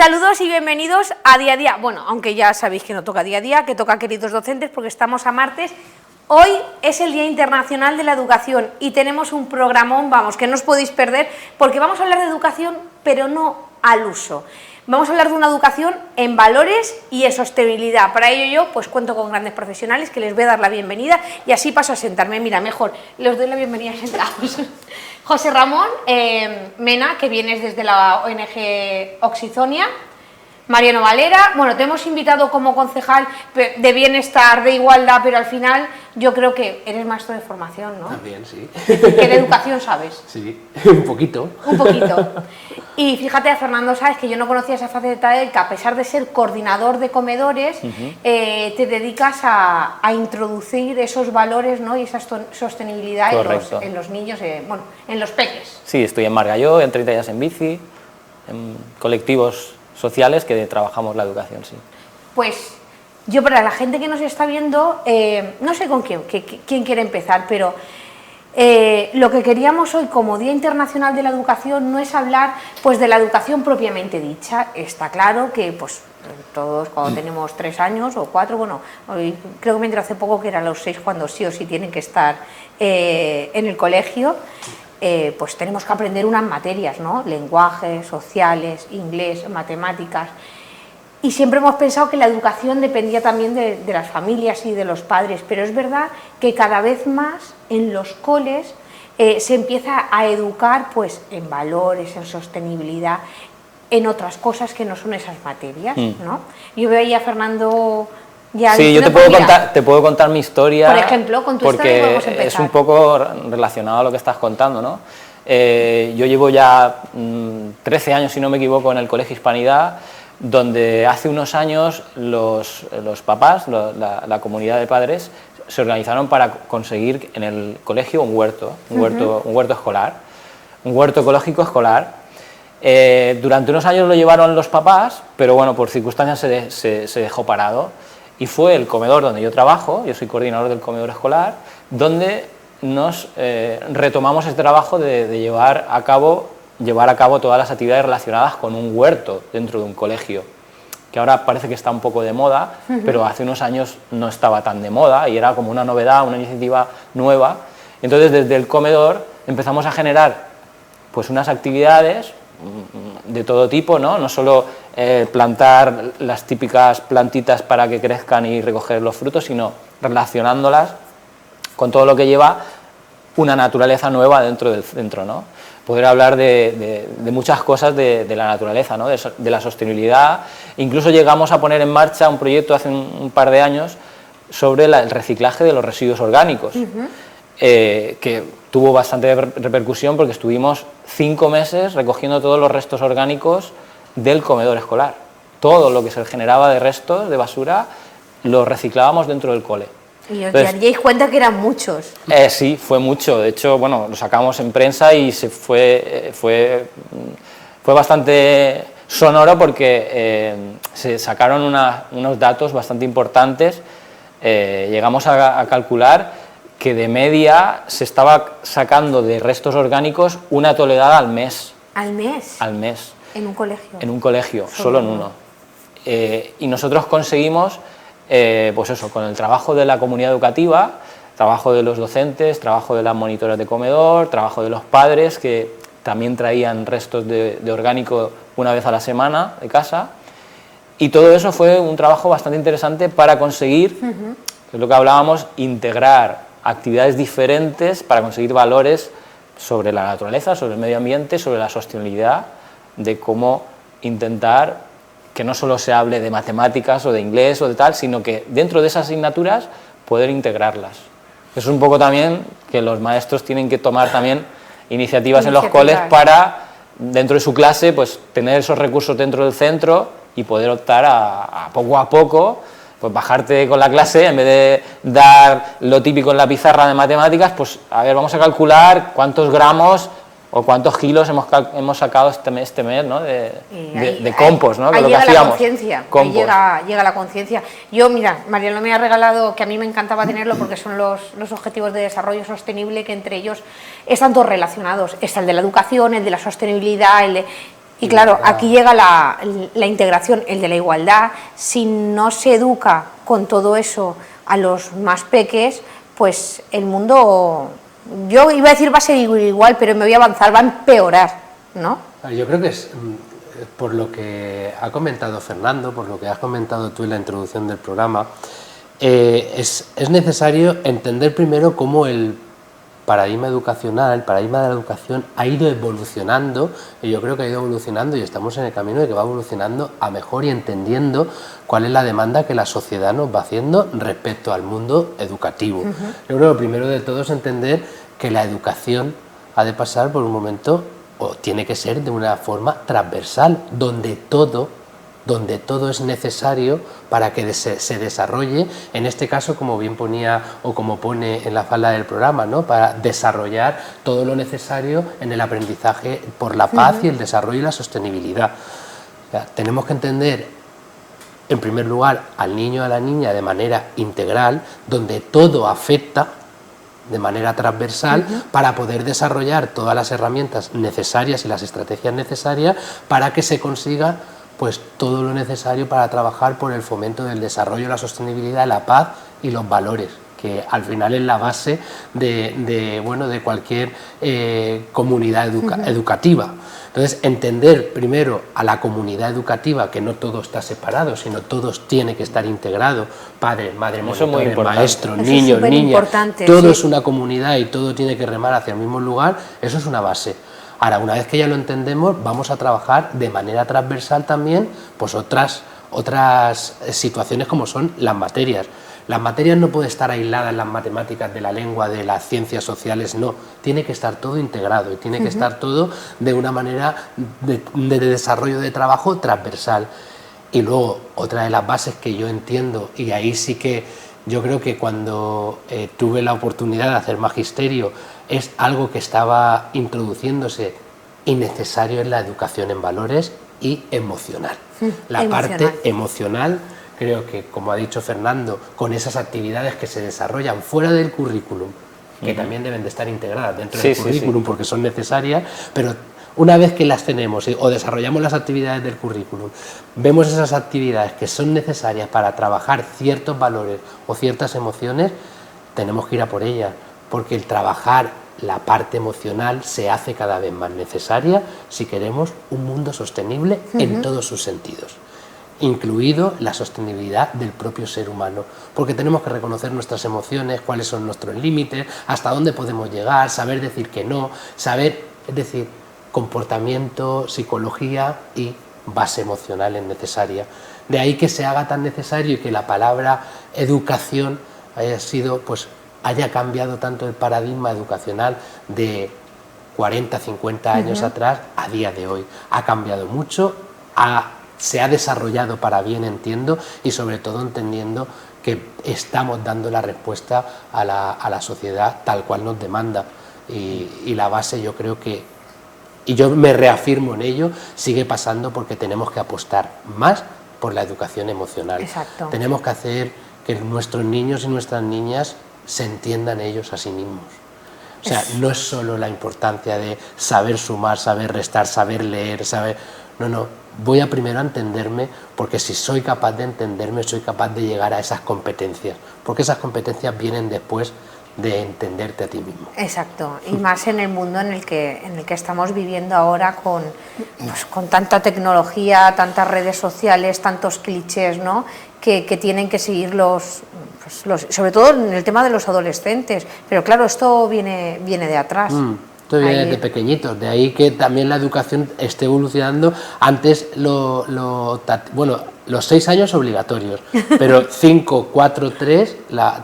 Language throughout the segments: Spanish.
Saludos y bienvenidos a Día a Día. Bueno, aunque ya sabéis que no toca Día a Día, que toca Queridos Docentes, porque estamos a martes. Hoy es el Día Internacional de la Educación y tenemos un programón, vamos, que no os podéis perder, porque vamos a hablar de educación, pero no al uso. Vamos a hablar de una educación en valores y en sostenibilidad. Para ello yo pues cuento con grandes profesionales que les voy a dar la bienvenida y así paso a sentarme. Mira, mejor, les doy la bienvenida sentados. José Ramón Mena, que vienes desde la ONG Oxizonia. Mariano Valera, bueno, te hemos invitado como concejal de bienestar, de igualdad, pero al final yo creo que eres maestro de formación, ¿no? También, sí. Que de educación sabes. Sí, un poquito. Un poquito. Y fíjate, a Fernando, sabes que yo no conocía esa faceta de él, que a pesar de ser coordinador de comedores, te dedicas a introducir esos valores, ¿no? Y esa sostenibilidad en los niños, bueno, en los peques. Sí, estoy en Margalló, en 30 días en bici, en colectivos sociales que trabajamos la educación, sí. Pues yo, para la gente que nos está viendo, no sé con quién quiere empezar, pero lo que queríamos hoy como Día Internacional de la Educación no es hablar pues de la educación propiamente dicha. Está claro que pues todos cuando tenemos 3 años o 4, bueno, hoy, creo que me enteré hace poco que eran los 6 cuando sí o sí tienen que estar en el colegio. Pues tenemos que aprender unas materias, ¿no? Lenguajes, sociales, inglés, matemáticas. Y siempre hemos pensado que la educación dependía también de las familias y de los padres, pero es verdad que cada vez más en los coles se empieza a educar pues, en valores, en sostenibilidad, en otras cosas que no son esas materias, ¿no? Yo veía a Fernando... Sí, yo te puedo contar mi historia, por ejemplo, con tu historia podemos empezar. Es un poco relacionado a lo que estás contando, ¿no? Yo llevo ya 13 años, si no me equivoco, en el Colegio Hispanidad, donde hace unos años los papás, la comunidad de padres, se organizaron para conseguir en el colegio un huerto escolar, un huerto ecológico escolar. Durante unos años lo llevaron los papás, pero bueno, por circunstancias se dejó parado. Y fue el comedor donde yo trabajo, yo soy coordinador del comedor escolar, donde nos retomamos este trabajo de llevar a cabo todas las actividades relacionadas con un huerto dentro de un colegio, que ahora parece que está un poco de moda, pero hace unos años no estaba tan de moda y era como una novedad, una iniciativa nueva. Entonces desde el comedor empezamos a generar pues unas actividades de todo tipo, ¿no? No solo plantar las típicas plantitas para que crezcan y recoger los frutos, sino relacionándolas con todo lo que lleva una naturaleza nueva dentro del centro, ¿no? Poder hablar de muchas cosas de la naturaleza, ¿no? De la sostenibilidad. Incluso llegamos a poner en marcha un proyecto hace un par de años sobre el reciclaje de los residuos orgánicos, que tuvo bastante repercusión porque estuvimos 5 meses recogiendo todos los restos orgánicos del comedor escolar. Todo lo que se generaba de restos, de basura, lo reciclábamos dentro del cole. Y os daríais cuenta que eran muchos. Sí, fue mucho. De hecho, bueno, lo sacamos en prensa y fue bastante sonoro porque se sacaron unos datos bastante importantes. Llegamos a calcular que de media se estaba sacando de restos orgánicos 1 tonelada al mes. ¿Al mes? Al mes. ¿En un colegio? En un colegio, solo en uno. Y nosotros conseguimos, pues eso, con el trabajo de la comunidad educativa, trabajo de los docentes, trabajo de las monitoras de comedor, trabajo de los padres que también traían restos de orgánico una vez a la semana de casa, y todo eso fue un trabajo bastante interesante para conseguir, que es lo que hablábamos, integrar actividades diferentes para conseguir valores sobre la naturaleza, sobre el medio ambiente, sobre la sostenibilidad, de cómo intentar que no solo se hable de matemáticas o de inglés o de tal, sino que dentro de esas asignaturas poder integrarlas. Es un poco también que los maestros tienen que tomar también iniciativas en los coles para, dentro de su clase, pues tener esos recursos dentro del centro y poder optar a poco, pues bajarte con la clase, en vez de dar lo típico en la pizarra de matemáticas, pues a ver, vamos a calcular cuántos gramos o cuántos kilos hemos sacado este mes, ¿no? de compost, ¿no? Ahí lo llega que la conciencia, llega la conciencia. Yo, mira, Mariano me ha regalado, que a mí me encantaba tenerlo porque son los objetivos de desarrollo sostenible, que entre ellos están todos relacionados. Está el de la educación, el de la sostenibilidad, Y claro, aquí llega la integración, el de la igualdad. Si no se educa con todo eso a los más peques, pues el mundo, yo iba a decir va a ser igual, pero me voy a avanzar, va a empeorar, ¿no? Yo creo que es, por lo que ha comentado Fernando, por lo que has comentado tú en la introducción del programa, es necesario entender primero cómo el paradigma educacional, el paradigma de la educación ha ido evolucionando, y yo creo que ha ido evolucionando y estamos en el camino de que va evolucionando a mejor y entendiendo cuál es la demanda que la sociedad nos va haciendo respecto al mundo educativo. Yo creo que lo primero de todo es entender que la educación ha de pasar por un momento, o tiene que ser de una forma transversal, donde todo es necesario para que se desarrolle, en este caso, como bien ponía o como pone en la falda del programa, ¿no?, para desarrollar todo lo necesario en el aprendizaje por la paz y el desarrollo y la sostenibilidad. O sea, tenemos que entender, en primer lugar, al niño y a la niña de manera integral, donde todo afecta de manera transversal para poder desarrollar todas las herramientas necesarias y las estrategias necesarias para que se consiga pues todo lo necesario para trabajar por el fomento del desarrollo, la sostenibilidad, la paz y los valores, que al final es la base de cualquier comunidad educativa. Entonces, entender primero a la comunidad educativa, que no todo está separado, sino todos tiene que estar integrado, padres, madres, monitores, maestros, niños, niñas, todo es una comunidad y todo tiene que remar hacia el mismo lugar, eso es una base. Ahora, una vez que ya lo entendemos, vamos a trabajar de manera transversal también pues otras situaciones como son las materias. Las materias no pueden estar aisladas en las matemáticas, de la lengua, de las ciencias sociales, no. Tiene que estar todo integrado y tiene que estar todo de una manera de desarrollo de trabajo transversal. Y luego, otra de las bases que yo entiendo, y ahí sí que yo creo que cuando tuve la oportunidad de hacer magisterio, es algo que estaba introduciéndose y necesario en la educación en valores y emocional. La parte emocional, creo que, como ha dicho Fernando, con esas actividades que se desarrollan fuera del currículum, que también deben de estar integradas dentro del currículum porque son necesarias, pero una vez que las tenemos o desarrollamos las actividades del currículum, vemos esas actividades que son necesarias para trabajar ciertos valores o ciertas emociones, tenemos que ir a por ellas, porque el trabajar la parte emocional se hace cada vez más necesaria si queremos un mundo sostenible en todos sus sentidos, incluido la sostenibilidad del propio ser humano, porque tenemos que reconocer nuestras emociones, cuáles son nuestros límites, hasta dónde podemos llegar, saber decir que no, saber, es decir, comportamiento, psicología y base emocional es necesaria. De ahí que se haga tan necesario y que la palabra educación haya cambiado tanto el paradigma educacional de 40, 50 años atrás a día de hoy. Ha cambiado mucho, se ha desarrollado para bien, entiendo, y sobre todo entendiendo que estamos dando la respuesta a la sociedad tal cual nos demanda. Y la base, yo creo que, y yo me reafirmo en ello, sigue pasando porque tenemos que apostar más por la educación emocional. Exacto. Tenemos que hacer que nuestros niños y nuestras niñas se entiendan ellos a sí mismos. O sea, no es solo la importancia de saber sumar, saber restar, saber leer, saber... No, voy a primero a entenderme, porque si soy capaz de entenderme, soy capaz de llegar a esas competencias, porque esas competencias vienen después de entenderte a ti mismo. Exacto, y más en el mundo en el que estamos viviendo ahora con tanta tecnología, tantas redes sociales, tantos clichés, ¿no?, que tienen que seguir sobre todo en el tema de los adolescentes, pero claro, esto viene de atrás. Esto viene desde pequeñitos, de ahí que también la educación esté evolucionando. Antes, los 6 años obligatorios, pero 5, 4, 3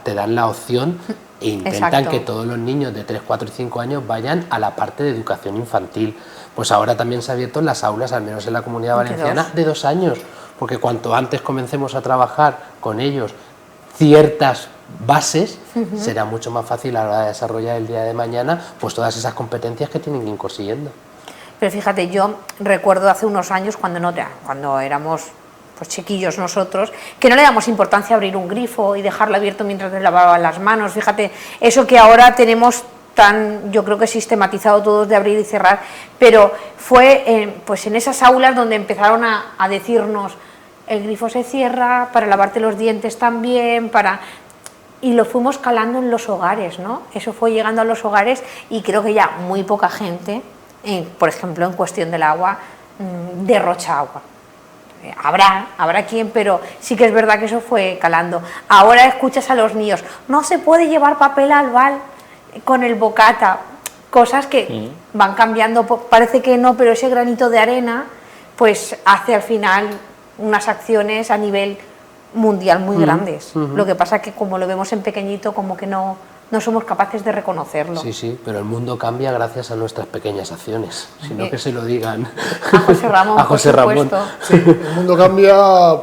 te dan la opción e intentan que todos los niños de 3, 4 y 5 años vayan a la parte de educación infantil. Pues ahora también se ha abierto en las aulas, al menos en la Comunidad Valenciana, de 2 años, porque cuanto antes comencemos a trabajar con ellos ciertas bases, será mucho más fácil a la hora de desarrollar el día de mañana pues todas esas competencias que tienen que ir consiguiendo. Pero fíjate, yo recuerdo hace unos años cuando éramos pues chiquillos nosotros, que no le damos importancia a abrir un grifo y dejarlo abierto mientras te lavaban las manos. Fíjate, eso que ahora tenemos tan, yo creo que sistematizado todos de abrir y cerrar, pero fue pues en esas aulas donde empezaron a decirnos: el grifo se cierra, para lavarte los dientes también, y lo fuimos calando en los hogares, ¿no? Eso fue llegando a los hogares y creo que ya muy poca gente, por ejemplo, en cuestión del agua, derrocha agua. Habrá quien, pero sí que es verdad que eso fue calando. Ahora escuchas a los niños: no se puede llevar papel albal con el bocata, cosas que van cambiando, parece que no, pero ese granito de arena pues hace al final unas acciones a nivel mundial muy grandes. Lo que pasa es que como lo vemos en pequeñito, como que no somos capaces de reconocerlo. Sí, sí, pero el mundo cambia gracias a nuestras pequeñas acciones, sino que se lo digan a José Ramón. A José Ramón. Sí, el mundo cambia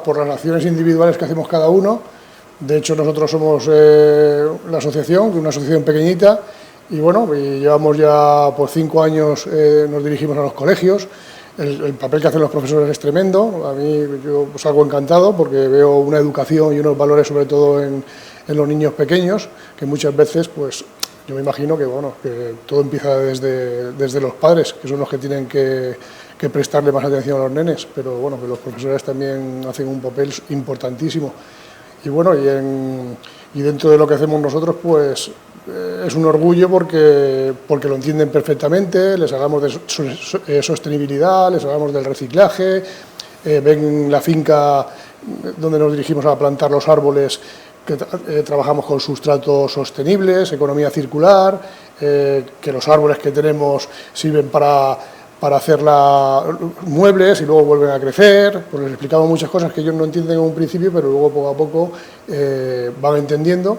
por las acciones individuales que hacemos cada uno. De hecho, nosotros somos la asociación, una asociación pequeñita, y bueno, llevamos ya por 5 años, nos dirigimos a los colegios. El papel que hacen los profesores es tremendo. A mí yo salgo encantado porque veo una educación y unos valores, sobre todo en los niños pequeños, que muchas veces, pues yo me imagino que bueno, que todo empieza desde los padres, que son los que tienen que prestarle más atención a los nenes, pero bueno, que los profesores también hacen un papel importantísimo. Y bueno, y dentro de lo que hacemos nosotros, pues es un orgullo porque lo entienden perfectamente. Les hablamos de sostenibilidad, les hablamos del reciclaje, ven la finca donde nos dirigimos a plantar los árboles, que trabajamos con sustratos sostenibles, economía circular, que los árboles que tenemos sirven para hacer muebles y luego vuelven a crecer. Pues les explicamos muchas cosas que ellos no entienden en un principio, pero luego poco a poco van entendiendo,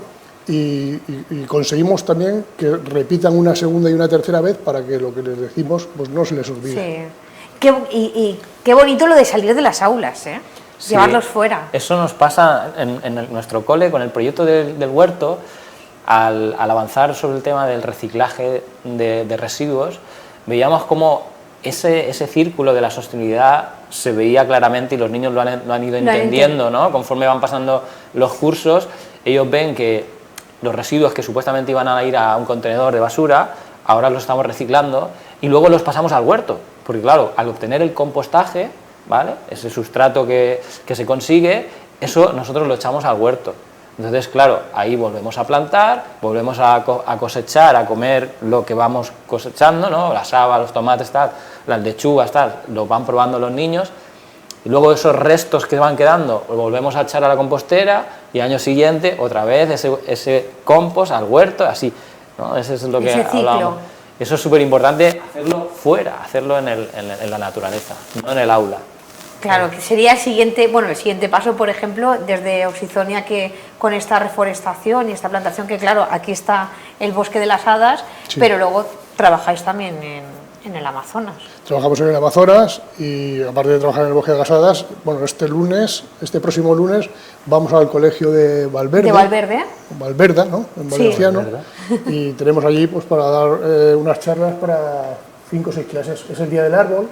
y conseguimos también que repitan una segunda y una tercera vez para que lo que les decimos pues no se les olvide. Sí. Y qué bonito lo de salir de las aulas, ¿eh? Sí, llevarlos fuera. Eso nos pasa en nuestro cole con el proyecto del huerto. Al avanzar sobre el tema del reciclaje de residuos, veíamos como ese círculo de la sostenibilidad se veía claramente, y los niños lo han ido entendiendo, ¿no? Conforme van pasando los cursos, ellos ven que los residuos que supuestamente iban a ir a un contenedor de basura, ahora los estamos reciclando y luego los pasamos al huerto, porque claro, al obtener el compostaje, ¿vale?, ese sustrato que se consigue, eso nosotros lo echamos al huerto. Entonces, claro, ahí volvemos a plantar, volvemos a cosechar, a comer lo que vamos cosechando, ¿no? Las habas, los tomates, tal, las lechugas, tal, lo van probando los niños, y luego esos restos que van quedando los volvemos a echar a la compostera, y al año siguiente otra vez ese compost al huerto, así, ¿no? Ese es lo que hablamos. Eso es súper importante, hacerlo fuera, hacerlo en la naturaleza, no en el aula. Claro, que sería el siguiente paso, por ejemplo, desde Oxizonia, que con esta reforestación y esta plantación, que claro, aquí está el bosque de las hadas, sí, pero luego trabajáis también en el Amazonas. Trabajamos en el Amazonas, y aparte de trabajar en el bosque de las hadas, bueno, este próximo lunes vamos al colegio de Valverde. ¿De Valverde? Valverda, ¿no?, en valenciano, sí. Y tenemos allí pues para dar unas charlas para 5 o 6 clases. Es el día del árbol,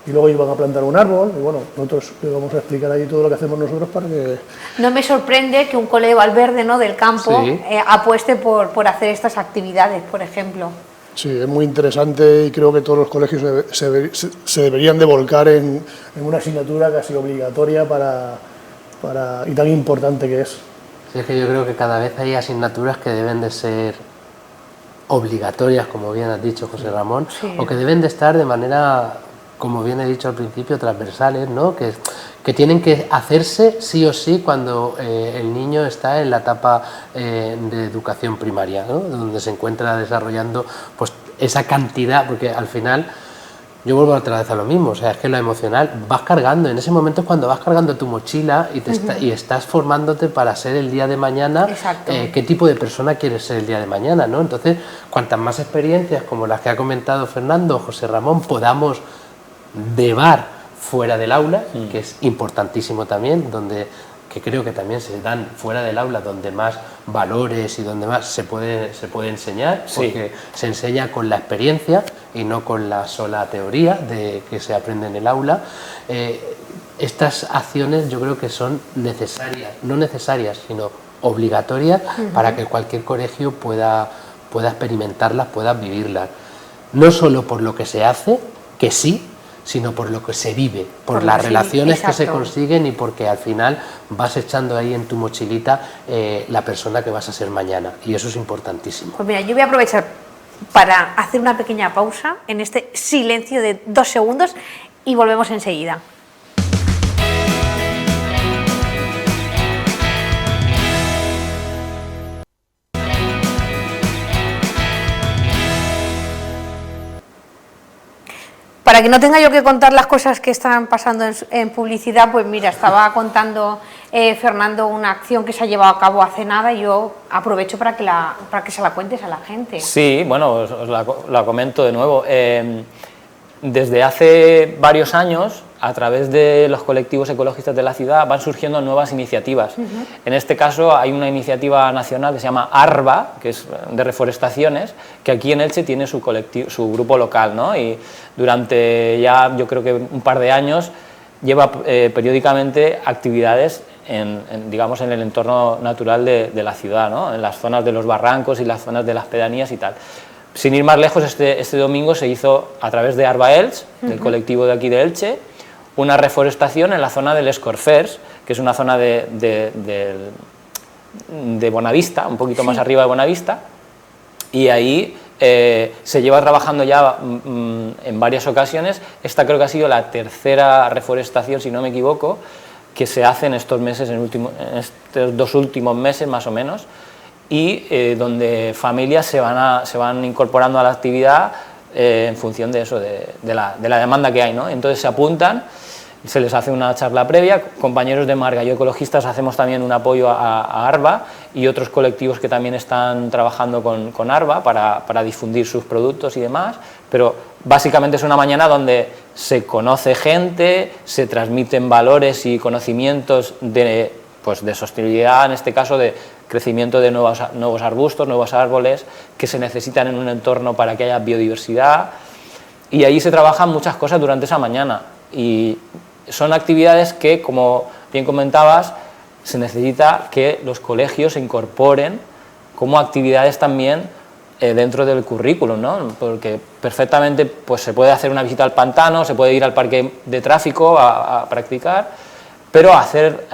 y luego iban a plantar un árbol, y bueno, nosotros vamos a explicar ahí todo lo que hacemos nosotros para que... No me sorprende que un cole de Valverde, ¿no?, del campo, sí, apueste por hacer estas actividades, por ejemplo. Sí, es muy interesante, y creo que todos los colegios se deberían de volcar en una asignatura casi obligatoria y tan importante que es. Sí, es que yo creo que cada vez hay asignaturas que deben de ser obligatorias, como bien has dicho, José Ramón, sí, o que deben de estar de manera, como bien he dicho al principio, transversales, ¿no?, que tienen que hacerse sí o sí cuando el niño está en la etapa de educación primaria, ¿no?, donde se encuentra desarrollando pues esa cantidad, porque al final yo vuelvo otra vez a lo mismo, o sea, es que lo emocional vas cargando, en ese momento es cuando vas cargando tu mochila y estás formándote para ser el día de mañana, qué tipo de persona quieres ser el día de mañana, ¿no? Entonces, cuantas más experiencias como las que ha comentado Fernando, José Ramón, podamos llevar fuera del aula, que es importantísimo también, que creo que también se dan fuera del aula, donde más valores y donde más se puede enseñar, porque se enseña con la experiencia y no con la sola teoría de que se aprende en el aula. Estas acciones yo creo que son necesarias, no necesarias, sino obligatorias, para que cualquier colegio pueda pueda experimentarlas, puedas vivirlas. No solo por lo que se hace, que sí, sino por lo que se vive, por las relaciones que se consiguen y porque al final vas echando ahí en tu mochilita la persona que vas a ser mañana, y eso es importantísimo. Pues mira, yo voy a aprovechar para hacer una pequeña pausa en este silencio de 2 segundos y volvemos enseguida. Para que no tenga yo que contar las cosas que están pasando en publicidad, pues mira, estaba contando Fernando una acción que se ha llevado a cabo hace nada y yo aprovecho para que se la cuentes a la gente. Sí, bueno, os la comento de nuevo. Desde hace varios años, a través de los colectivos ecologistas de la ciudad, van surgiendo nuevas iniciativas. En este caso hay una iniciativa nacional que se llama ARBA, que es de reforestaciones, que aquí en Elche tiene su grupo local, ¿no? Y durante ya, yo creo que un par de años, lleva periódicamente actividades digamos, en el entorno natural de la ciudad, ¿no? En las zonas de los barrancos y las zonas de las pedanías y tal. Sin ir más lejos, este domingo se hizo, a través de ARBA Elche, del colectivo de aquí de Elche, una reforestación en la zona del Escorfers, que es una zona de Bonavista, un poquito más arriba de Bonavista, y ahí se lleva trabajando ya en varias ocasiones. Esta creo que ha sido la tercera reforestación, si no me equivoco, que se hace en estos meses, en estos 2 últimos meses más o menos, y donde familias se van incorporando a la actividad en función de eso, de la demanda que hay, ¿no? Entonces se apuntan, se les hace una charla previa, compañeros de Margallo Ecologistas hacemos también un apoyo a ARBA y otros colectivos que también están trabajando con ARBA para difundir sus productos y demás, pero básicamente es una mañana donde se conoce gente, se transmiten valores y conocimientos de sostenibilidad, en este caso de crecimiento de nuevos arbustos, nuevos árboles que se necesitan en un entorno para que haya biodiversidad, y ahí se trabajan muchas cosas durante esa mañana y son actividades que, como bien comentabas, se necesita que los colegios se incorporen como actividades también dentro del currículum, ¿no? Porque perfectamente pues, se puede hacer una visita al pantano, se puede ir al parque de tráfico a practicar, pero hacer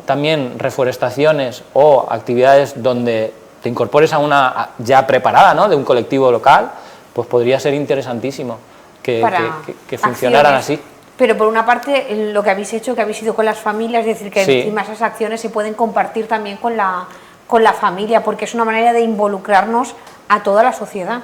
también reforestaciones o actividades donde te incorpores a una ya preparada, ¿no? De un colectivo local, pues podría ser interesantísimo que funcionaran así. Pero por una parte, lo que habéis hecho, que habéis ido con las familias, es decir, que sí, encima esas acciones se pueden compartir también con la familia, porque es una manera de involucrarnos a toda la sociedad.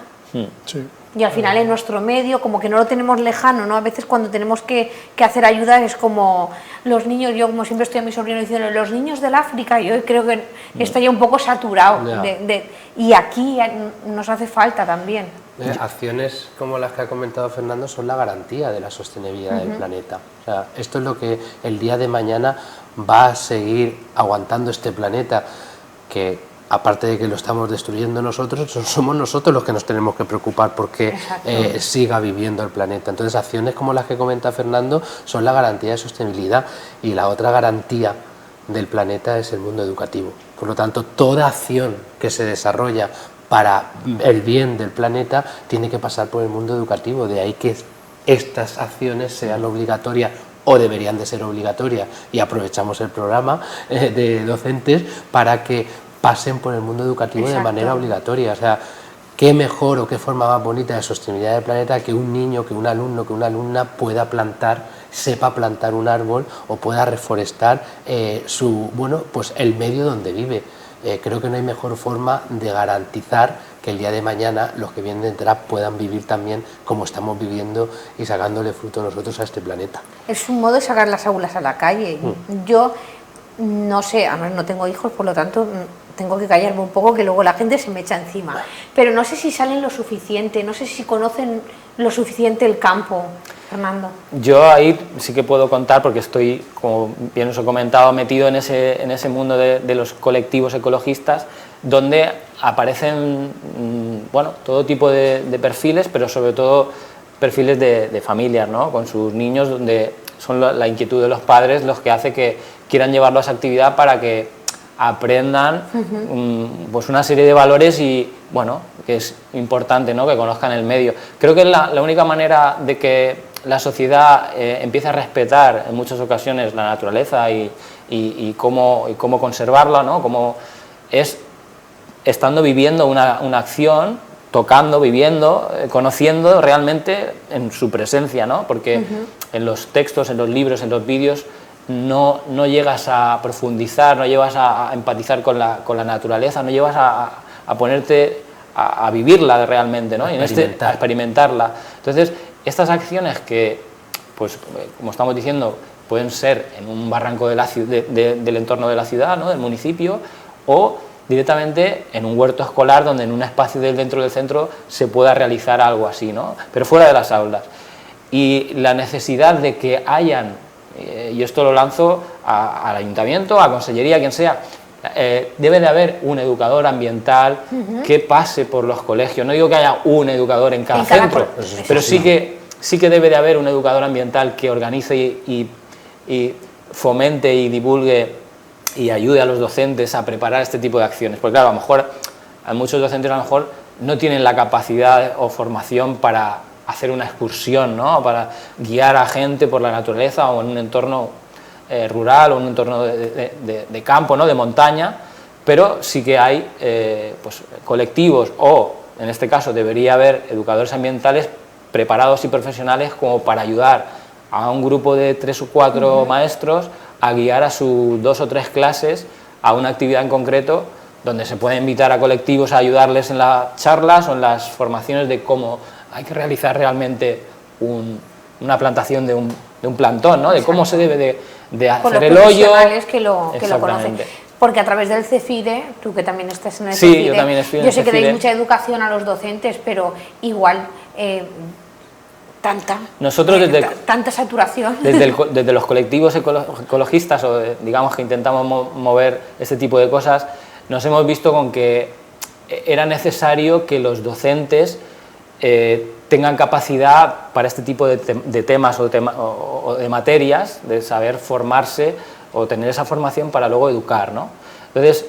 Sí. Y al final en nuestro medio, como que no lo tenemos lejano, ¿no? A veces cuando tenemos que hacer ayuda es como los niños, yo como siempre estoy a mi sobrino diciendo, los niños del África, yo creo que está ya un poco saturado, y aquí nos hace falta también. Acciones como las que ha comentado Fernando son la garantía de la sostenibilidad del planeta. O sea, esto es lo que el día de mañana va a seguir aguantando este planeta, que aparte de que lo estamos destruyendo nosotros, somos nosotros los que nos tenemos que preocupar porque siga viviendo el planeta. Entonces, acciones como las que comenta Fernando son la garantía de sostenibilidad, y la otra garantía del planeta es el mundo educativo. Por lo tanto, toda acción que se desarrolla para el bien del planeta tiene que pasar por el mundo educativo. De ahí que estas acciones sean obligatorias o deberían de ser obligatorias, y aprovechamos el programa de docentes para que pasen por el mundo educativo de manera obligatoria. O sea, qué mejor o qué forma más bonita de sostenibilidad del planeta que un niño, que un alumno, que una alumna pueda plantar, sepa plantar un árbol o pueda reforestar el medio donde vive. Creo que no hay mejor forma de garantizar que el día de mañana los que vienen detrás puedan vivir también como estamos viviendo y sacándole fruto nosotros a este planeta. Es un modo de sacar las aulas a la calle. Yo no sé, además no tengo hijos, por lo tanto tengo que callarme un poco, que luego la gente se me echa encima, pero no sé si salen lo suficiente, no sé si conocen lo suficiente el campo. Fernando. Yo ahí sí que puedo contar, porque estoy, como bien os he comentado, metido en ese mundo de los colectivos ecologistas, donde aparecen todo tipo de perfiles, pero sobre todo perfiles de familias, ¿no? Con sus niños, donde son la inquietud de los padres los que hace que quieran llevarlo a esa actividad para que aprendan pues una serie de valores y que es importante, ¿no?, que conozcan el medio. Creo que es la única manera de que la sociedad empiece a respetar en muchas ocasiones la naturaleza y cómo conservarla, ¿no?, cómo es estando viviendo una acción, tocando, viviendo, conociendo realmente en su presencia, ¿no? Porque en los textos, en los libros, en los vídeos no llegas a profundizar, no llegas a empatizar con la naturaleza, no llegas a ponerte a vivirla realmente, ¿no? Y a experimentarla. Entonces, estas acciones que, pues, como estamos diciendo, pueden ser en un barranco de del entorno de la ciudad, ¿no?, del municipio, o directamente en un huerto escolar donde en un espacio dentro del centro se pueda realizar algo así, ¿no?, pero fuera de las aulas. Y la necesidad de que hayan, y esto lo lanzo al ayuntamiento, a consellería, a quien sea, debe de haber un educador ambiental que pase por los colegios. No digo que haya un educador en cada centro, pero sí que debe de haber un educador ambiental que organice y fomente y divulgue y ayude a los docentes a preparar este tipo de acciones. Porque claro, a lo mejor a muchos docentes a lo mejor no tienen la capacidad o formación para hacer una excursión, ¿no?, para guiar a gente por la naturaleza o en un entorno rural o en un entorno de campo, ¿no?, de montaña, pero sí que hay pues, colectivos o, en este caso, debería haber educadores ambientales preparados y profesionales como para ayudar a un grupo de 3 o 4 maestros a guiar a sus 2 o 3 clases a una actividad en concreto, donde se puede invitar a colectivos a ayudarles en las charlas o en las formaciones de cómo hay que realizar realmente una plantación de un plantón, ¿no?, de cómo se debe de hacer el hoyo. Que lo conocen. Porque a través del CEFIDE, tú que también estás en el sí, CEFIDE, yo también estoy en el sé que CEFIDE. dais mucha educación a los docentes, pero igual nosotros tanta saturación. Desde los colectivos ecologistas, o digamos que intentamos mover este tipo de cosas, nos hemos visto con que era necesario que los docentes tengan capacidad para este tipo de temas o de materias, de saber formarse o tener esa formación para luego educar, ¿no? Entonces,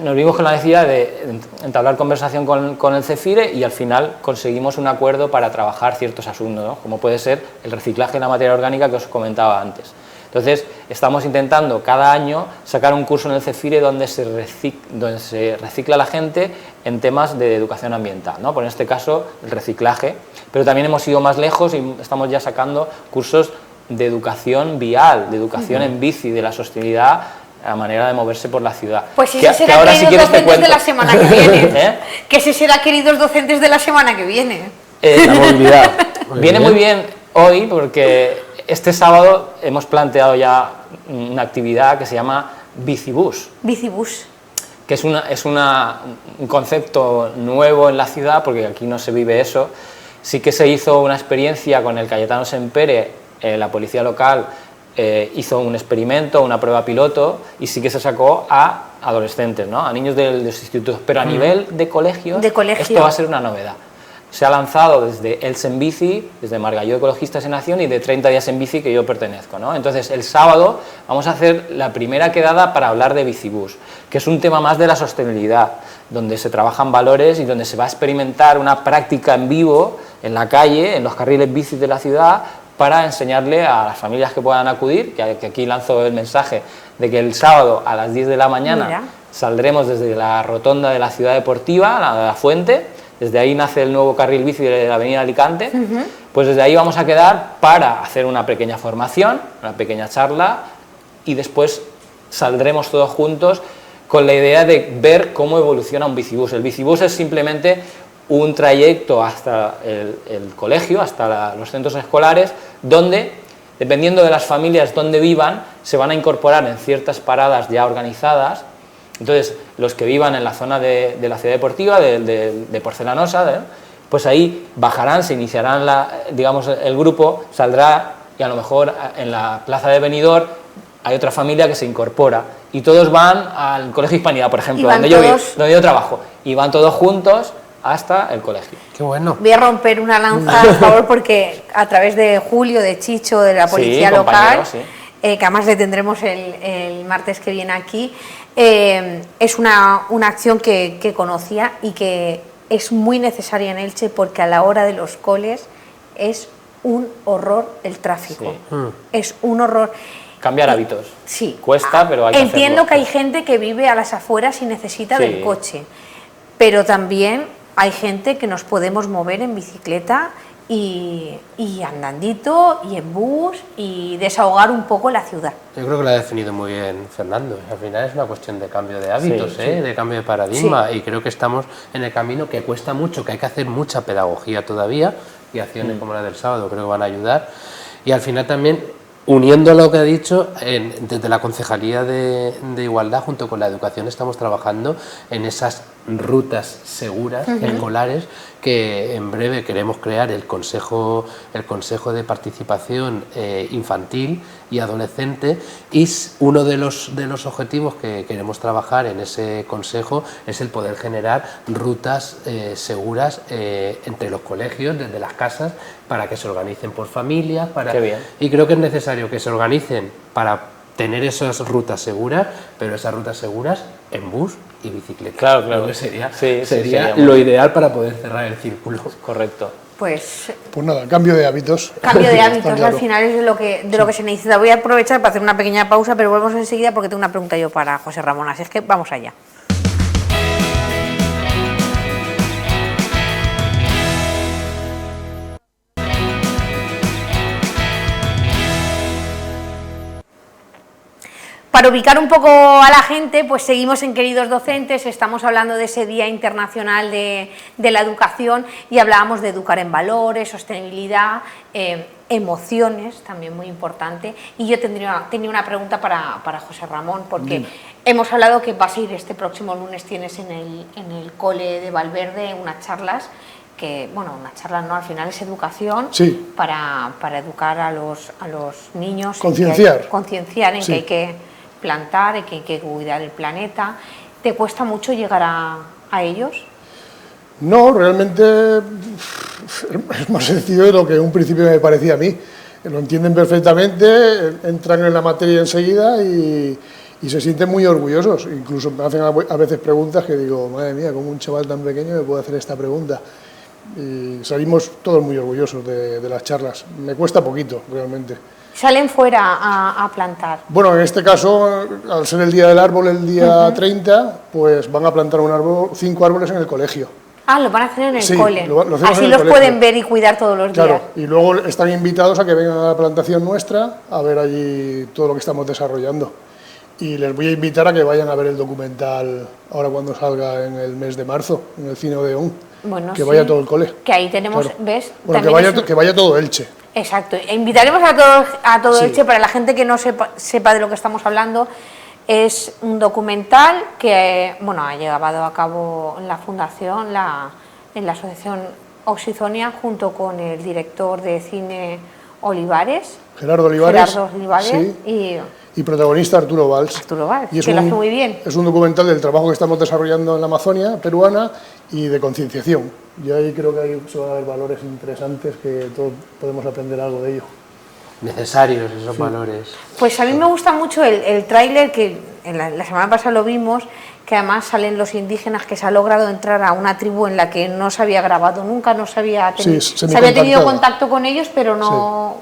nos vimos con la necesidad de entablar conversación con el CEFIDE y al final conseguimos un acuerdo para trabajar ciertos asuntos, ¿no?, como puede ser el reciclaje de la materia orgánica que os comentaba antes. Entonces, estamos intentando cada año sacar un curso en el CEFIDE donde se recicla la gente en temas de educación ambiental, ¿no? Por en este caso, el reciclaje, pero también hemos ido más lejos y estamos ya sacando cursos de educación vial, de educación en bici, de la sostenibilidad, la manera de moverse por la ciudad. Pues ese será ahora, queridos si quieres, docentes de la semana que viene. Que ese será queridos docentes de la semana que viene. La movilidad. Viene muy bien hoy porque este sábado hemos planteado ya una actividad que se llama Bicibús. Bicibús. Que es un concepto nuevo en la ciudad, porque aquí no se vive eso. Sí que se hizo una experiencia con el Cayetano Sempere, la policía local hizo un experimento, una prueba piloto, y sí que se sacó a adolescentes, ¿no?, a niños de los institutos, pero a nivel de colegios, esto va a ser una novedad. Se ha lanzado desde Els en Bici, desde Margalló Ecologistas en Acción y de 30 días en bici, que yo pertenezco, ¿no? Entonces, el sábado vamos a hacer la primera quedada para hablar de Bicibús, que es un tema más de la sostenibilidad, donde se trabajan valores y donde se va a experimentar una práctica en vivo, en la calle, en los carriles bici de la ciudad, para enseñarle a las familias que puedan acudir, que aquí lanzo el mensaje de que el sábado a las 10 de la mañana saldremos desde la rotonda de la ciudad deportiva, la Fuente. Desde ahí nace el nuevo carril bici de la avenida Alicante, pues desde ahí vamos a quedar para hacer una pequeña formación, una pequeña charla, y después saldremos todos juntos con la idea de ver cómo evoluciona un bicibús. El bicibús es simplemente un trayecto hasta el colegio, hasta los centros escolares, donde, dependiendo de las familias donde vivan, se van a incorporar en ciertas paradas ya organizadas. Entonces, los que vivan en la zona de la ciudad deportiva, de Porcelanosa, pues ahí bajarán, se iniciarán digamos, el grupo, saldrá y a lo mejor en la plaza de Benidorm hay otra familia que se incorpora y todos van al Colegio Hispanidad, por ejemplo, donde yo trabajo, y van todos juntos hasta el colegio. Qué bueno. Voy a romper una lanza, por favor, porque a través de Julio, de Chicho, de la policía local, que además le tendremos el martes que viene aquí, es una acción que conocía y que es muy necesaria en Elche porque a la hora de los coles es un horror el tráfico. Sí. Es un horror. Cambiar hábitos. Sí. Cuesta, pero hay que Entiendo hacerlo. que hay gente que vive a las afueras y necesita Sí. del coche, pero también hay gente que nos podemos mover en bicicleta y andandito y en bus y desahogar un poco la ciudad. Yo creo que lo ha definido muy bien Fernando. Al final es una cuestión de cambio de hábitos, Sí, de cambio de paradigma, y creo que estamos en el camino que cuesta mucho, que hay que hacer mucha pedagogía todavía, y acciones como la del sábado creo que van a ayudar. Y al final también, uniendo a lo que ha dicho, desde la Concejalía de Igualdad junto con la Educación estamos trabajando en esas rutas seguras, escolares, que en breve queremos crear el Consejo de Participación Infantil y Adolescente, y uno de los objetivos que queremos trabajar en ese consejo es el poder generar rutas seguras entre los colegios, desde las casas, para que se organicen por familias, Qué bien. y creo que es necesario que se organicen para tener esas rutas seguras, pero esas rutas seguras en bus y bicicleta. Claro. Creo que sería sería lo ideal para poder cerrar el círculo. Correcto. Pues Pues nada, cambio de hábitos. cambio de Está hábitos claro. al final es de lo que se necesita. Voy a aprovechar para hacer una pequeña pausa, pero volvemos enseguida porque tengo una pregunta yo para José Ramón, así es que vamos allá. Para ubicar un poco a la gente, pues seguimos en Queridos Docentes, estamos hablando de ese Día Internacional de la Educación y hablábamos de educar en valores, sostenibilidad, emociones, también muy importante. Y yo tenía una pregunta para José Ramón, porque hemos hablado que vas a ir este próximo lunes, tienes en el cole de Valverde unas charlas, que, bueno, unas charlas no, al final es educación, Sí. para educar a los niños. Concienciar. Concienciar en Sí. que hay que plantar, en que hay que cuidar el planeta. ¿Te cuesta mucho llegar a ellos? No, realmente es más sencillo de lo que en un principio me parecía a mí. Lo entienden perfectamente, entran en la materia enseguida y se sienten muy orgullosos. Incluso me hacen a veces preguntas que digo, madre mía, ¿cómo un chaval tan pequeño me puede hacer esta pregunta? Y salimos todos muy orgullosos de las charlas. Me cuesta poquito, realmente. Salen fuera a plantar. Bueno, en este caso, al ser el Día del Árbol, el día 30, pues van a plantar 5 árboles en el colegio. Ah, lo van a hacer en el Sí, cole. lo hacemos Así en el los colegio. pueden ver y cuidar todos los Claro, días. y luego están invitados a que vengan a la plantación nuestra a ver allí todo lo que estamos desarrollando. Y les voy a invitar a que vayan a ver el documental ahora cuando salga en el mes de marzo, en el Cine Odeón. Bueno, Que sí. vaya todo el cole. Que ahí tenemos, Claro. ¿ves? Bueno, También es un- que vaya todo Elche. Exacto. E invitaremos a todo Sí. Elche, para la gente que no sepa de lo que estamos hablando. Es un documental que, bueno, ha llevado a cabo la Fundación, en la Asociación Oxizonia, junto con el director de cine Olivares, Gerardo Olivares. Sí. y Y protagonista Arturo Valls. Arturo Valls, Y es que lo hace muy bien. Es un documental del trabajo que estamos desarrollando en la Amazonia peruana y de concienciación. Y ahí creo que ahí se van a ver valores interesantes que todos podemos aprender algo de ello. Necesarios esos valores. Pues a mí me gusta mucho el tráiler, que la semana pasada lo vimos, que además salen los indígenas, que se ha logrado entrar a una tribu en la que no se había grabado nunca, no se había, Sí, se había tenido semicontactada. contacto con ellos, pero no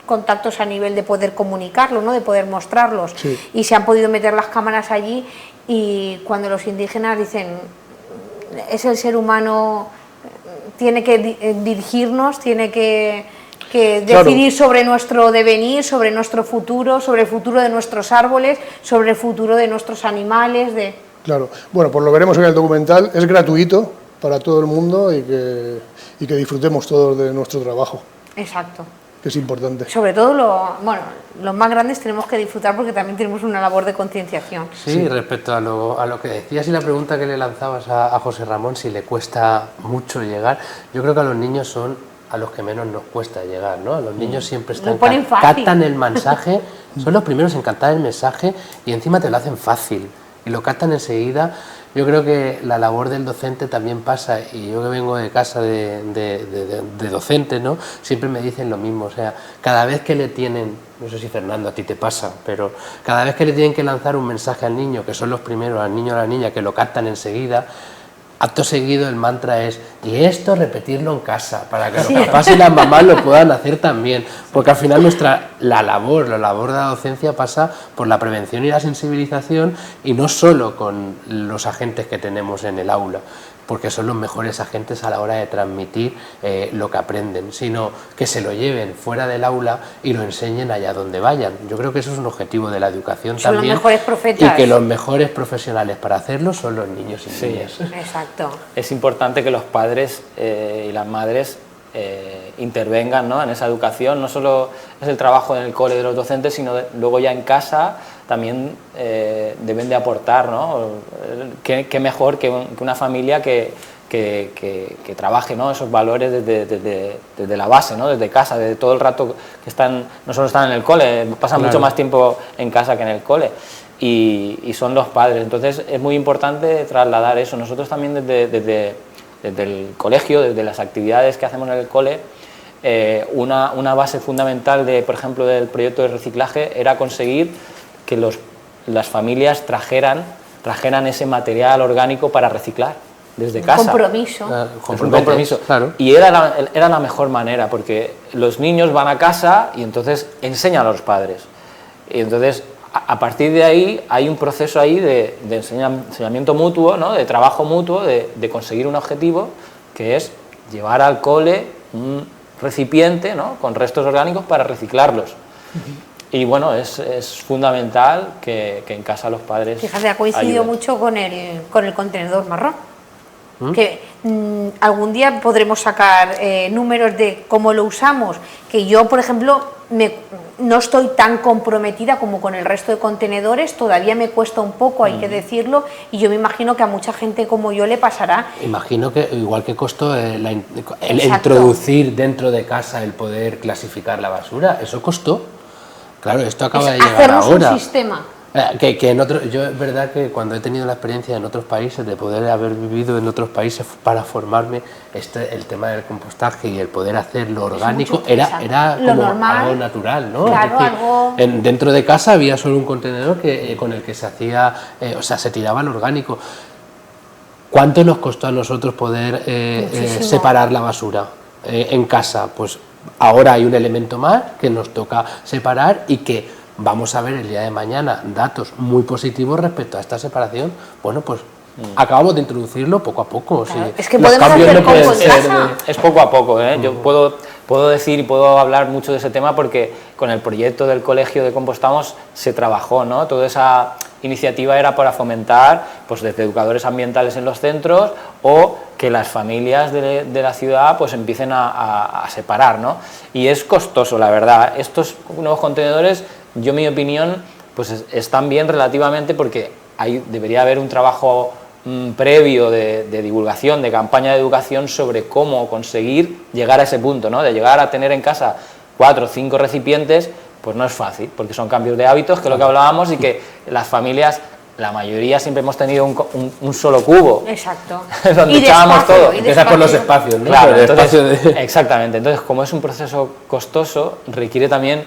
contactos a nivel de poder comunicarlo, ¿no? De poder mostrarlos. Sí. Y se han podido meter las cámaras allí, y cuando los indígenas dicen, es el ser humano, tiene que dirigirnos, tiene que Claro. decidir sobre nuestro devenir, sobre nuestro futuro, sobre el futuro de nuestros árboles, sobre el futuro de nuestros animales. Claro. Bueno, pues lo veremos en el documental. Es gratuito para todo el mundo y que disfrutemos todos de nuestro trabajo, Exacto. que es importante. Sobre todo, los más grandes tenemos que disfrutar porque también tenemos una labor de concienciación. Sí, respecto a lo que decías y la pregunta que le lanzabas a José Ramón, si le cuesta mucho llegar, yo creo que a los niños son a los que menos nos cuesta llegar, ¿no? A los niños siempre están, Lo ponen fácil. captan el mensaje, son los primeros en captar el mensaje y encima te lo hacen fácil y lo captan enseguida. Yo creo que la labor del docente también pasa, y yo que vengo de casa de docente, ¿no? Siempre me dicen lo mismo, o sea, cada vez que le tienen, no sé si Fernando a ti te pasa, pero cada vez que le tienen que lanzar un mensaje al niño, que son los primeros, al niño o a la niña, que lo captan enseguida, acto seguido el mantra es, y esto repetirlo en casa, para que los papás y las mamás lo puedan hacer también, porque al final la labor de la docencia pasa por la prevención y la sensibilización, y no solo con los agentes que tenemos en el aula, porque son los mejores agentes a la hora de transmitir lo que aprenden, sino que se lo lleven fuera del aula y lo enseñen allá donde vayan. Yo creo que eso es un objetivo de la educación son también. Los mejores profetas. Y que los mejores profesionales para hacerlo son los niños y niñas. Exacto. Es importante que los padres y las madres intervengan, ¿no?, en esa educación. No solo es el trabajo en el cole de los docentes, sino luego ya en casa también deben de aportar, ¿no? Qué mejor que una familia que trabaje, ¿no?, esos valores desde la base, ¿no?, desde casa, desde todo el rato que no solo están en el cole, pasan mucho más tiempo en casa que en el cole, y son los padres. Entonces es muy importante trasladar eso. Nosotros también desde el colegio, desde las actividades que hacemos en el cole, una base fundamental, por ejemplo, del proyecto de reciclaje era conseguir que las familias trajeran ese material orgánico para reciclar desde casa. Compromiso. Un compromiso. Claro. Y era la mejor manera, porque los niños van a casa y entonces enseñan a los padres. Y entonces, a partir de ahí, hay un proceso ahí de enseñamiento mutuo, ¿no?, de trabajo mutuo, de conseguir un objetivo, que es llevar al cole un recipiente, ¿no?, con restos orgánicos para reciclarlos. Y bueno, es fundamental que en casa los padres. Fíjate, ha coincidido ayuden mucho con el contenedor marrón. Que algún día podremos sacar números de cómo lo usamos, que yo, por ejemplo, no estoy tan comprometida como con el resto de contenedores, todavía me cuesta un poco, hay que decirlo, y yo me imagino que a mucha gente como yo le pasará. Imagino que igual que costó el introducir dentro de casa el poder clasificar la basura, eso costó. Claro, esto acaba de llegar ahora. Un sistema. Yo es verdad que cuando he tenido la experiencia en otros países, de poder haber vivido en otros países para formarme, el tema del compostaje y el poder hacerlo orgánico era como algo natural, ¿no? Claro, es decir, dentro de casa había solo un contenedor con el que se hacía, se tiraba el orgánico. ¿Cuánto nos costó a nosotros poder separar la basura en casa? Pues ahora hay un elemento más que nos toca separar y que vamos a ver el día de mañana datos muy positivos respecto a esta separación. Bueno, pues acabamos de introducirlo poco a poco. Claro. Sí. Es que Los podemos cambios hacer no pueden compost en ser casa. Es poco a poco, ¿eh? Yo puedo decir y puedo hablar mucho de ese tema porque con el proyecto del colegio de Compostamos se trabajó, ¿no? Toda esa iniciativa era para fomentar, pues, desde educadores ambientales en los centros, o que las familias de la ciudad pues empiecen a separar, ¿no? Y es costoso, la verdad. Estos nuevos contenedores, yo en mi opinión, pues están bien relativamente, porque debería haber un trabajo previo de divulgación, de campaña de educación sobre cómo conseguir llegar a ese punto, ¿no? De llegar a tener en casa 4 o 5 recipientes, pues no es fácil, porque son cambios de hábitos, que es lo que hablábamos, y que las familias, la mayoría, siempre hemos tenido un solo cubo. Exacto. Donde echábamos todo. Empieza por los espacios, ¿no? Claro, entonces, exactamente. Entonces, como es un proceso costoso, requiere también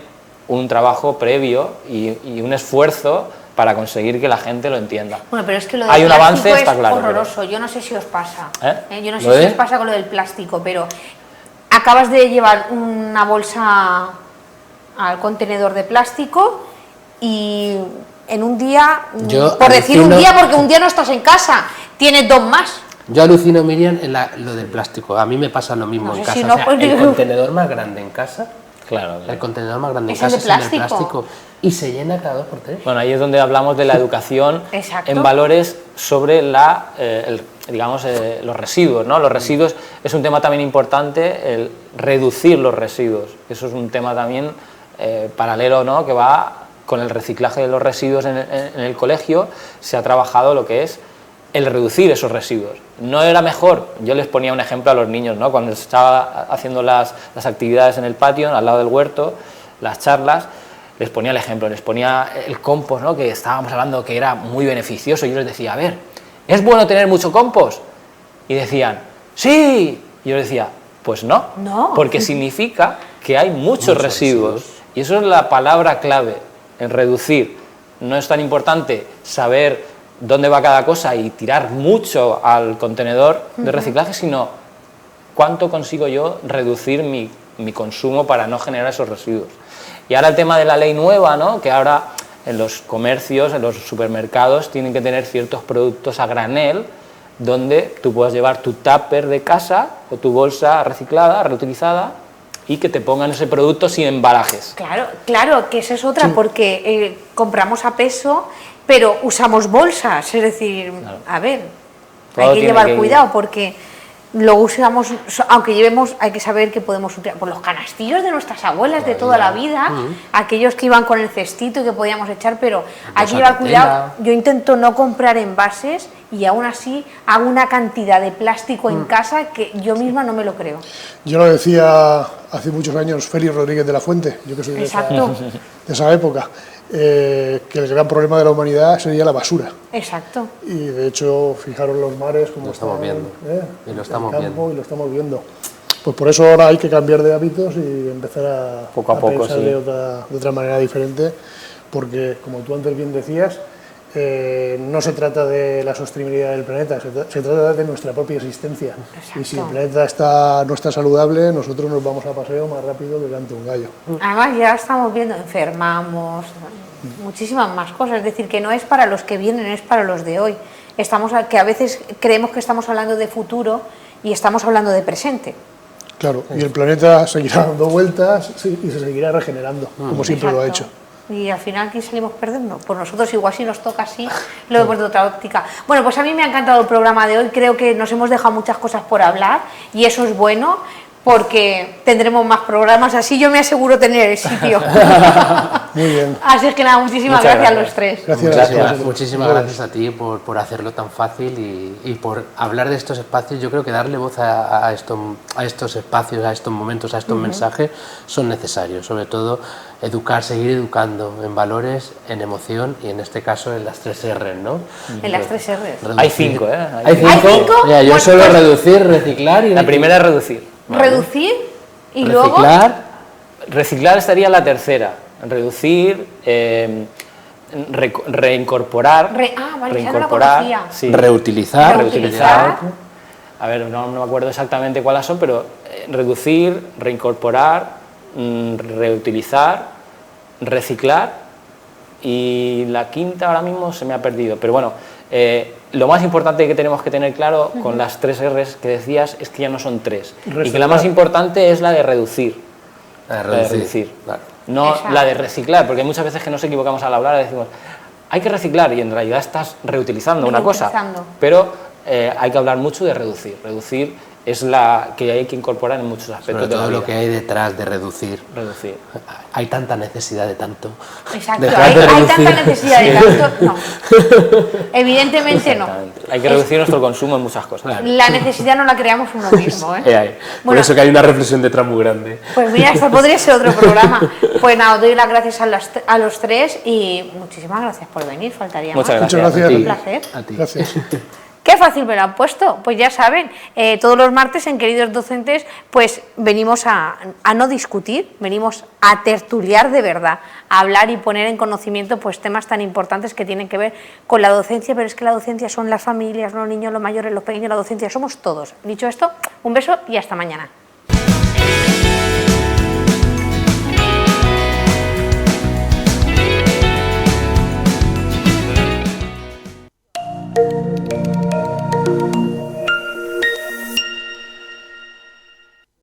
un trabajo previo y un esfuerzo para conseguir que la gente lo entienda. Bueno, pero es que lo Hay del un plástico avance, está es claro, horroroso. Yo no sé si os pasa. Yo no ¿Lo sé si es? os pasa con lo del plástico, pero acabas de llevar una bolsa al contenedor de plástico y en un día, por decir un día, porque un día no estás en casa, tienes 2 más. yo alucino, Miriam, en lo del plástico. A mí me pasa lo mismo No sé en casa. si no, O sea, pues el digo- contenedor más grande en casa, Claro. el contenedor más grande en Es el casa de es el de plástico. plástico. Y se llena cada 2 por 3. Bueno, ahí es donde hablamos de la educación Exacto. en valores sobre los residuos, ¿no? Los residuos es un tema también importante, el reducir los residuos. Eso es un tema también paralelo, ¿no?, que va con el reciclaje de los residuos en el colegio. Se ha trabajado lo que es el reducir esos residuos. No era mejor, yo les ponía un ejemplo a los niños, ¿no?, cuando estaba haciendo las actividades en el patio, al lado del huerto, las charlas, les ponía el ejemplo, les ponía el compost, ¿no?, que estábamos hablando que era muy beneficioso. Yo les decía, a ver, ¿es bueno tener mucho compost? Y decían, sí. Y yo les decía, pues no, porque significa que hay muchos residuos. Y eso es la palabra clave, en reducir. No es tan importante saber dónde va cada cosa y tirar mucho al contenedor de reciclaje, sino cuánto consigo yo reducir mi consumo para no generar esos residuos. Y ahora el tema de la ley nueva, ¿no? Que ahora en los comercios, en los supermercados, tienen que tener ciertos productos a granel, donde tú puedas llevar tu tupper de casa o tu bolsa reciclada, reutilizada, y que te pongan ese producto sin embalajes. Claro, que esa es otra, porque compramos a peso, pero usamos bolsas, es decir, a ver, Todo hay que tiene llevar que ir. cuidado, porque lo usamos, aunque llevemos, hay que saber que podemos utilizar por los canastillos de nuestras abuelas de toda la vida, aquellos que iban con el cestito y que podíamos echar, pero hay que llevar cuidado. Yo intento no comprar envases y aún así hago una cantidad de plástico en casa que yo misma no me lo creo. Yo lo decía hace muchos años Félix Rodríguez de la Fuente, yo que soy de esa época, que el gran problema de la humanidad sería la basura. Exacto. Y de hecho, fijaros los mares como lo estamos viendo. Y lo estamos viendo. Pues por eso ahora hay que cambiar de hábitos y empezar a Poco a poco, pensar sí. de otra manera diferente, porque como tú antes bien decías, no se trata de la sostenibilidad del planeta, se trata de nuestra propia existencia. Exacto. Y si el planeta no está saludable, nosotros nos vamos a paseo más rápido que delante de un gallo. Además ya estamos viendo, enfermamos, muchísimas más cosas, es decir, que no es para los que vienen, es para los de hoy. Que a veces creemos que estamos hablando de futuro y estamos hablando de presente. Claro, y el planeta seguirá dando vueltas y se seguirá regenerando, como siempre lo ha hecho. Y al final, ¿quién salimos perdiendo? Pues nosotros, igual si nos toca así, lo vemos de otra óptica. Bueno, pues a mí me ha encantado el programa de hoy, creo que nos hemos dejado muchas cosas por hablar y eso es bueno, porque tendremos más programas, así yo me aseguro tener el sitio. Muy bien. Así es que nada, muchísimas Muchas gracias a gracias. los tres. Gracias. Muchísimas gracias a ti por hacerlo tan fácil y por hablar de estos espacios. Yo creo que darle voz a estos espacios, a estos momentos, a estos mensajes son necesarios. Sobre todo seguir educando en valores, en emoción y en este caso en las 3 R, ¿no? En las 3 R's. Hay 5, ¿eh? ¿Hay 5? ¿Hay 5? Mira, yo Bueno, solo pues- reducir, reciclar y... La primera es reducir. Reducir y luego... Reciclar, Reciclar estaría la tercera. Reducir, reincorporar. vale, esa no la reincorporar, conocía. sí. reutilizar, Reutilizar. A ver, no me acuerdo exactamente cuáles son, pero reducir, reincorporar, reutilizar, reciclar y la quinta ahora mismo se me ha perdido. Pero bueno, lo más importante que tenemos que tener claro con las 3 R's que decías es que ya no son 3 y que la más importante es la de reducir. La de reducir. Claro. No Exacto. la de reciclar, porque hay muchas veces que nos equivocamos al hablar y decimos hay que reciclar y en realidad estás reutilizando una cosa, Reutilizando. pero hay que hablar mucho de reducir. Reducir es la que hay que incorporar en muchos aspectos Sobre de la todo vida. lo que hay detrás de reducir. Reducir. Hay tanta necesidad de tanto. Exacto, Dejar hay de tanta reducir. necesidad de tanto, no. Evidentemente no. Exactamente. Hay que reducir nuestro consumo en muchas cosas. La necesidad no la creamos uno mismo, ¿eh? Por Bueno. eso que hay una reflexión detrás muy grande. Pues mira, esto podría ser otro programa. Pues nada, os doy las gracias a los tres y muchísimas gracias por venir, faltaría Muchas más. gracias. Muchas gracias. Un placer. A ti. Gracias. Qué fácil me lo han puesto. Pues ya saben, todos los martes en Queridos Docentes, pues venimos a no discutir, venimos a tertuliar de verdad, a hablar y poner en conocimiento pues temas tan importantes que tienen que ver con la docencia, pero es que la docencia son las familias, los niños, los mayores, los pequeños, la docencia somos todos. Dicho esto, un beso y hasta mañana.